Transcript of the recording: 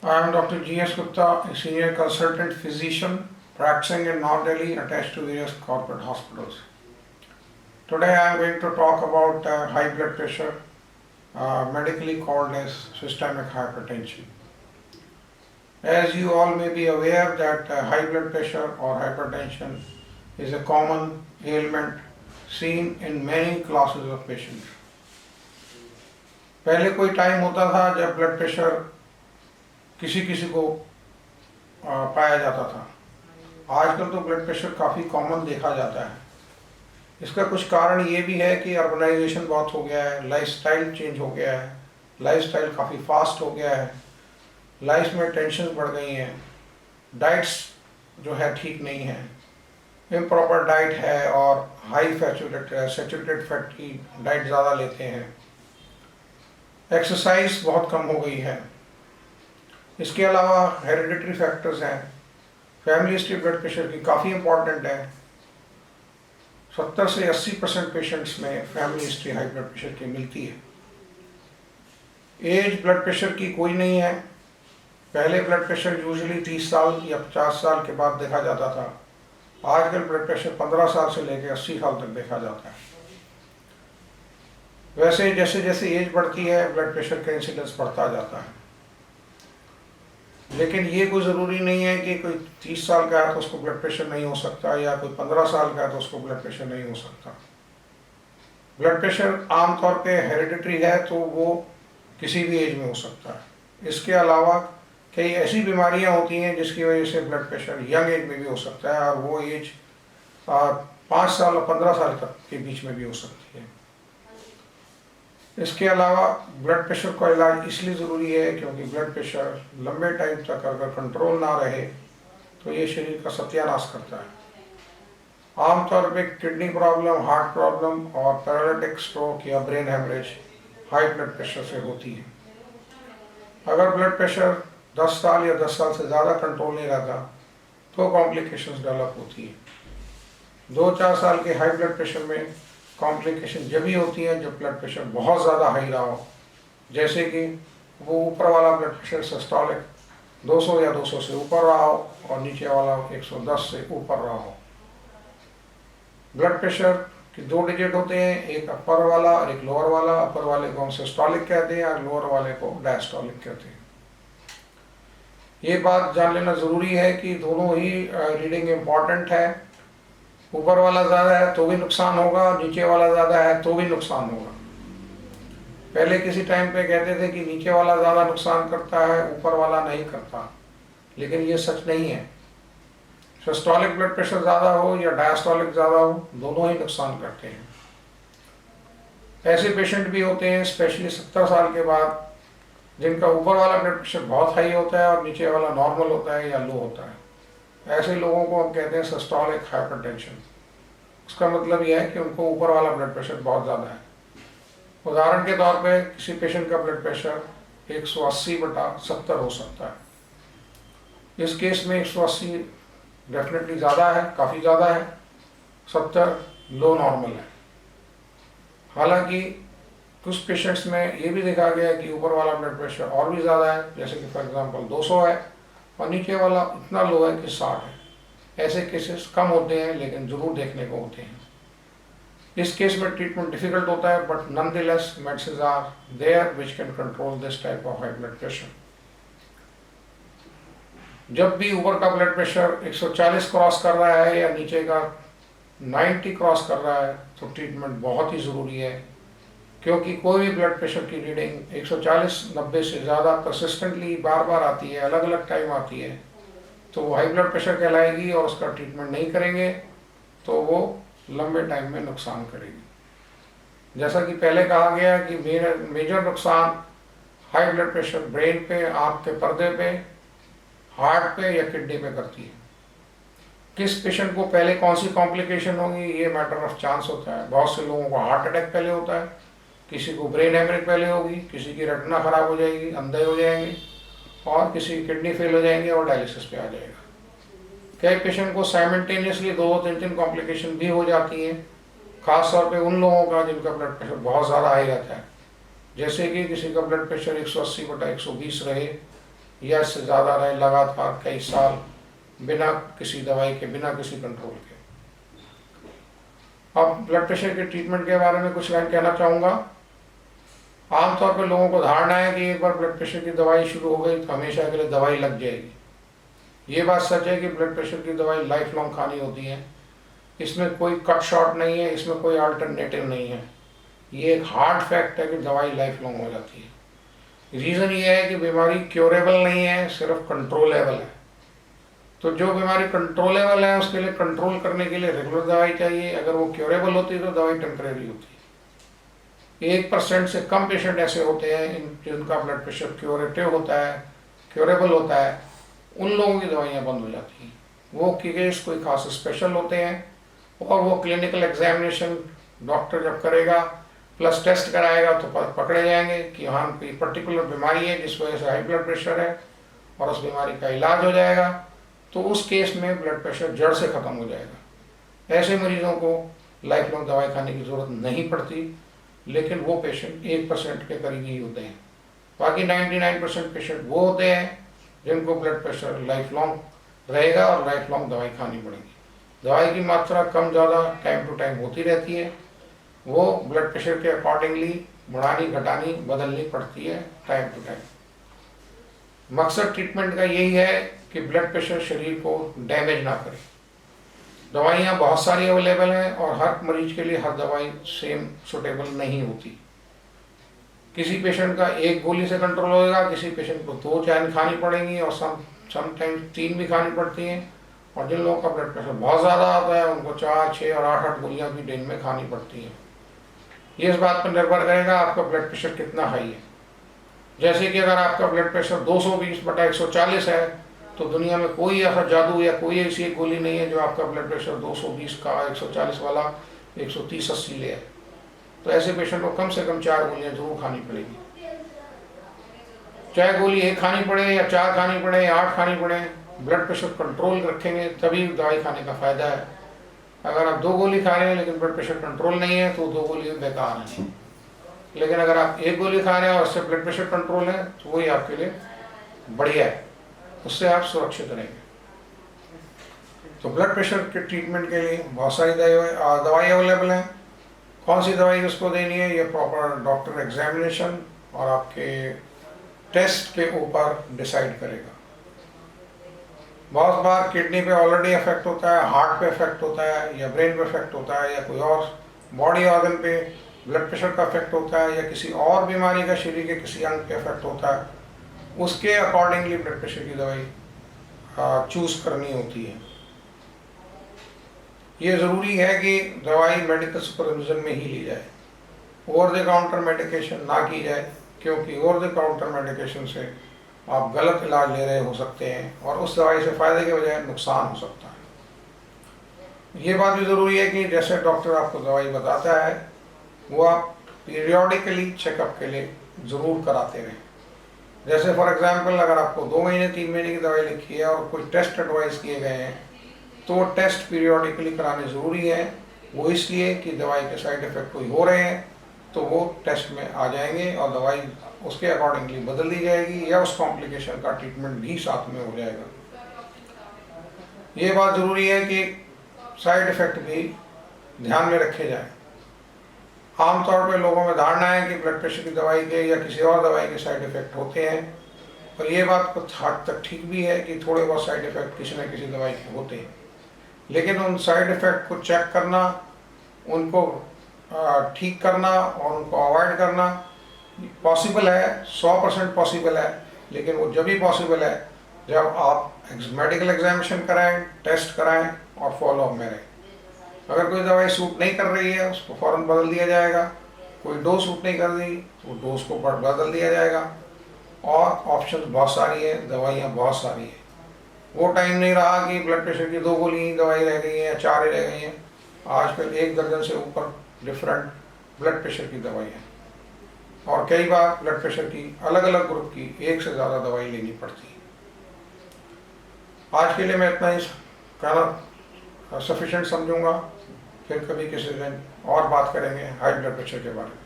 I am Dr. G.S. Gupta, a senior consultant physician practicing in North Delhi attached to various corporate hospitals. Today I am going to talk about high blood pressure, medically called as systemic hypertension. As you all may be aware that high blood pressure or hypertension is a common ailment seen in many classes of patients. पहले कोई time होता था जब blood pressure किसी किसी को पाया जाता था। आजकल तो ब्लड प्रेशर काफ़ी कॉमन देखा जाता है। इसका कुछ कारण ये भी है कि अर्बनाइजेशन बहुत हो गया है, लाइफस्टाइल चेंज हो गया है, लाइफस्टाइल काफ़ी फास्ट हो गया है, लाइफ में टेंशन बढ़ गई हैं, डाइट्स जो है ठीक नहीं है, इम्प्रॉपर डाइट है और हाई सैचुरेटेड फैट की डाइट ज़्यादा लेते हैं, एक्सरसाइज बहुत कम हो गई है। इसके अलावा हेरिडिटरी फैक्टर्स हैं। फैमिली हिस्ट्री ब्लड प्रेशर की काफ़ी इम्पॉर्टेंट है। 70 से 80% पेशेंट्स में family history high blood pressure की मिलती है। एज ब्लड प्रेशर की कोई नहीं है। पहले ब्लड प्रेशर यूजुअली 30 साल या 50 साल के बाद देखा जाता था। आजकल ब्लड प्रेशर 15 साल से लेकर 80 साल तक देखा जाता है। वैसे जैसे जैसे एज बढ़ती है ब्लड प्रेशर का इंसिडेंस बढ़ता जाता है, लेकिन ये कोई ज़रूरी नहीं है कि कोई 30 साल का है तो उसको ब्लड प्रेशर नहीं हो सकता, या कोई 15 साल का है तो उसको ब्लड प्रेशर नहीं हो सकता। ब्लड प्रेशर आमतौर पे हेरिडिटरी है तो वो किसी भी एज में हो सकता है। इसके अलावा कई ऐसी बीमारियां होती हैं जिसकी वजह से ब्लड प्रेशर यंग एज में भी हो सकता है, और वो एज 5 साल और 15 साल तक के बीच में भी हो सकती है। इसके अलावा ब्लड प्रेशर का इलाज इसलिए ज़रूरी है क्योंकि ब्लड प्रेशर लंबे टाइम तक अगर कंट्रोल ना रहे तो ये शरीर का सत्यानाश करता है। आमतौर पे किडनी प्रॉब्लम, हार्ट प्रॉब्लम और पैरालिटिक स्ट्रोक या brain haemorrhage high blood pressure से होती है। अगर ब्लड प्रेशर 10 साल या 10 साल से ज़्यादा कंट्रोल नहीं रहता तो कॉम्प्लिकेशंस डेवलप होती है। 2-4 साल के हाई ब्लड प्रेशर में कॉम्प्लिकेशन जब ही होती है जब ब्लड प्रेशर बहुत ज़्यादा हाई रहा हो, जैसे कि वो ऊपर वाला ब्लड प्रेशर सिस्टोलिक 200 या 200 से ऊपर रहा हो और नीचे वाला 110 से ऊपर रहा हो। ब्लड प्रेशर के 2 डिजिट होते हैं, एक अपर वाला और एक लोअर वाला। अपर वाले को हम सिस्टोलिक कहते हैं और लोअर वाले को डायस्टोलिक कहते हैं। ये बात जान लेना ज़रूरी है कि दोनों ही रीडिंग इम्पॉर्टेंट है। ऊपर वाला ज़्यादा है तो भी नुकसान होगा, नीचे वाला ज़्यादा है तो भी नुकसान होगा। पहले किसी टाइम पे कहते थे कि नीचे वाला ज़्यादा नुकसान करता है, ऊपर वाला नहीं करता, लेकिन ये सच नहीं है। सिस्टोलिक ब्लड प्रेशर ज़्यादा हो या डायस्टोलिक ज़्यादा हो, दोनों ही नुकसान करते हैं। ऐसे पेशेंट भी होते हैं स्पेशली 70 साल के बाद जिनका ऊपर वाला ब्लड प्रेशर बहुत हाई होता है और नीचे वाला नॉर्मल होता है या लो होता है। ऐसे लोगों को हम कहते हैं सिस्टोलिक हाइपरटेंशन। उसका मतलब यह है कि उनको ऊपर वाला ब्लड प्रेशर बहुत ज़्यादा है। उदाहरण के तौर पे किसी पेशेंट का ब्लड प्रेशर 180/70 हो सकता है। इस केस में 180 डेफिनेटली ज़्यादा है, काफ़ी ज़्यादा है, 70 लो नॉर्मल है। हालांकि कुछ पेशेंट्स में ये भी देखा गया है कि ऊपर वाला ब्लड प्रेशर और भी ज़्यादा है, जैसे कि फॉर एग्जांपल 200 है और नीचे वाला इतना लो है कि 60 है। ऐसे केसेस कम होते हैं लेकिन ज़रूर देखने को होते हैं। इस केस में ट्रीटमेंट डिफिकल्ट होता है, but nonetheless medicine are there which can control this type of high blood pressure. जब भी ऊपर का ब्लड प्रेशर 140 क्रॉस कर रहा है या नीचे का 90 क्रॉस कर रहा है तो ट्रीटमेंट बहुत ही ज़रूरी है, क्योंकि कोई भी ब्लड प्रेशर की रीडिंग 140/90 से ज़्यादा परसिस्टेंटली बार बार आती है, अलग अलग टाइम आती है, तो वो हाई ब्लड प्रेशर कहलाएगी और उसका ट्रीटमेंट नहीं करेंगे तो वो लंबे टाइम में नुकसान करेगी। जैसा कि पहले कहा गया कि मेजर नुकसान हाई ब्लड प्रेशर ब्रेन पे, आँख के पर्दे पे, हार्ट पे या किडनी पे करती है। किस पेशेंट को पहले कौन सी कॉम्प्लिकेशन होगी ये मैटर ऑफ चांस होता है। बहुत से लोगों को हार्ट अटैक पहले होता है, किसी को ब्रेन हेमरेज पहले होगी, किसी की रेटिना खराब हो जाएगी, अंधे हो जाएंगे, और किसी की किडनी फेल हो जाएंगे और डायलिसिस पे आ जाएगा। कई पेशेंट को साइमल्टेनियसली 2-3 कॉम्प्लिकेशन भी हो जाती हैं, खासतौर पे उन लोगों का जिनका ब्लड प्रेशर बहुत ज़्यादा हाई रहता है, जैसे कि किसी का ब्लड प्रेशर 180/120 रहे या इससे ज़्यादा रहे लगातार कई साल बिना किसी दवाई के, बिना किसी कंट्रोल के। अब ब्लड प्रेशर के ट्रीटमेंट के बारे में कुछ लाइन कहना चाहूँगा। आमतौर पर लोगों को धारणा है कि एक बार ब्लड प्रेशर की दवाई शुरू हो गई तो हमेशा के लिए दवाई लग जाएगी। ये बात सच है कि ब्लड प्रेशर की दवाई लाइफ लॉन्ग खानी होती है। इसमें कोई कट शॉट नहीं है, इसमें कोई अल्टरनेटिव नहीं है। ये एक हार्ड फैक्ट है कि दवाई लाइफ लॉन्ग हो जाती है। रीज़न ये है कि बीमारी क्योरेबल नहीं है, सिर्फ कंट्रोलेबल है। तो जो बीमारी कंट्रोलेबल है उसके लिए कंट्रोल करने के लिए रेगुलर दवाई चाहिए। अगर वो क्योरेबल होती है तो दवाई टेम्परेरी होती है। 1% से कम पेशेंट ऐसे होते हैं जिनका ब्लड प्रेशर क्योरेटिव होता है, क्योरेबल होता है। उन लोगों की दवाइयाँ बंद हो जाती हैं। वो केस कोई खास स्पेशल होते हैं और वो क्लिनिकल एग्जामिनेशन डॉक्टर जब करेगा प्लस टेस्ट कराएगा तो पकड़े जाएंगे कि हाँ कोई पर्टिकुलर बीमारी है जिस वजह से हाई ब्लड प्रेशर है और उस बीमारी का इलाज हो जाएगा। तो उस केस में ब्लड प्रेशर जड़ से ख़त्म हो जाएगा। ऐसे मरीजों को लाइफ लॉन्ग दवाई खाने की ज़रूरत नहीं पड़ती, लेकिन वो पेशेंट 1% के करीब ही होते हैं। बाकी 99% पेशेंट वो होते हैं जिनको ब्लड प्रेशर लाइफ लॉन्ग रहेगा और लाइफ लॉन्ग दवाई खानी पड़ेगी। दवाई की मात्रा कम ज़्यादा टाइम टू टाइम होती रहती है। वो ब्लड प्रेशर के अकॉर्डिंगली बढ़ानी घटानी बदलनी पड़ती है टाइम टू टाइम। मकसद ट्रीटमेंट का यही है कि ब्लड प्रेशर शरीर को डैमेज ना करे। दवाइयाँ बहुत सारी अवेलेबल हैं और हर मरीज के लिए हर दवाई सेम सुटेबल नहीं होती। किसी पेशेंट का एक गोली से कंट्रोल होएगा, किसी पेशेंट को 2 चैन खानी पड़ेंगी और समटाइम्स 3 भी खानी पड़ती हैं। और जिन लोगों का ब्लड प्रेशर बहुत ज़्यादा आता है उनको 4, 6 और 8 गोलियाँ भी दिन में खानी पड़ती हैं। ये इस बात पर निर्भर करेगा आपका ब्लड प्रेशर कितना हाई है। जैसे कि अगर आपका ब्लड प्रेशर 220/140 है तो दुनिया में कोई ऐसा जादू या कोई ऐसी एक गोली नहीं है जो आपका ब्लड प्रेशर 220 का 140 वाला 130-80 ले है। तो ऐसे पेशेंट को कम से कम 4 गोलियाँ जरूर खानी पड़ेगी। चाहे गोली 1 खानी पड़े या 4 खानी पड़े या 8 खानी पड़े, ब्लड प्रेशर कंट्रोल रखेंगे तभी दवाई खाने का फ़ायदा है। अगर आप 2 गोली खा रहे हैं लेकिन ब्लड प्रेशर कंट्रोल नहीं है तो 2 गोली बेकार हैं। लेकिन अगर आप 1 गोली खा रहे हैं और उससे ब्लड प्रेशर कंट्रोल है तो वही आपके लिए बढ़िया है, उससे आप सुरक्षित रहेंगे। तो ब्लड प्रेशर के ट्रीटमेंट के लिए बहुत सारी दवाई अवेलेबल हैं। कौन सी दवाई उसको देनी है ये प्रॉपर डॉक्टर एग्जामिनेशन और आपके टेस्ट के ऊपर डिसाइड करेगा। बहुत बार किडनी पे ऑलरेडी इफेक्ट होता है, हार्ट पे इफेक्ट होता है या ब्रेन पे इफेक्ट होता है या कोई और बॉडी ऑर्गन पे ब्लड प्रेशर का इफेक्ट होता है या किसी और बीमारी का शरीर के किसी अंग पे इफेक्ट होता है। उसके अकॉर्डिंगली ब्लड प्रेशर की दवाई चूज़ करनी होती है। ये ज़रूरी है कि दवाई मेडिकल सुपरविजन में ही ली जाए, ओवर द काउंटर मेडिकेशन ना की जाए, क्योंकि ओवर द काउंटर मेडिकेशन से आप गलत इलाज ले रहे हो सकते हैं और उस दवाई से फ़ायदे के बजाय नुकसान हो सकता है। ये बात भी ज़रूरी है कि जैसे डॉक्टर आपको दवाई बताता है वो आप पीरियोडिकली चेकअप के लिए ज़रूर कराते रहें। जैसे फॉर एग्जांपल अगर आपको 2 महीने 3 महीने की दवाई लिखी है और कोई टेस्ट एडवाइस किए गए हैं तो टेस्ट पीरियोडिकली कराने ज़रूरी है। वो इसलिए कि दवाई के साइड इफ़ेक्ट कोई हो रहे हैं तो वो टेस्ट में आ जाएंगे और दवाई उसके अकॉर्डिंगली बदल दी जाएगी या उस कॉम्प्लिकेशन का ट्रीटमेंट भी साथ में हो जाएगा। ये बात ज़रूरी है कि साइड इफ़ेक्ट भी ध्यान में रखे जाएं। आमतौर पे लोगों में धारणा है कि ब्लड प्रेशर की दवाई के या किसी और दवाई के साइड इफ़ेक्ट होते हैं और ये बात कुछ हद तक ठीक भी है कि थोड़े बहुत साइड इफ़ेक्ट किसी न किसी दवाई के होते हैं। लेकिन उन साइड इफ़ेक्ट को चेक करना, उनको ठीक करना और उनको अवॉइड करना पॉसिबल है, 100% पॉसिबल है। लेकिन वो जब भी पॉसिबल है जब आप मेडिकल एग्जामिनेशन कराएं, टेस्ट कराएं और फॉलोअप में रहें। अगर कोई दवाई सूट नहीं कर रही है उसको फ़ौरन बदल दिया जाएगा। कोई डोज सूट नहीं कर रही तो डोज को बदल दिया जाएगा। और ऑप्शन बहुत सारी है, दवाइयाँ बहुत सारी हैं। वो टाइम नहीं रहा कि ब्लड प्रेशर की 2 गोली दवाई रह गई हैं या 4 ही रह गई हैं। आजकल 1 दर्जन से ऊपर डिफरेंट ब्लड प्रेशर की दवाई है और कई बार ब्लड प्रेशर की अलग अलग ग्रुप की 1 से ज़्यादा दवाई लेनी पड़ती है। आज के लिए मैं इतना ही कहना सफिशिएंट समझूंगा। फिर कभी किसी दिन और बात करेंगे हाई ब्लड प्रेशर के बारे में।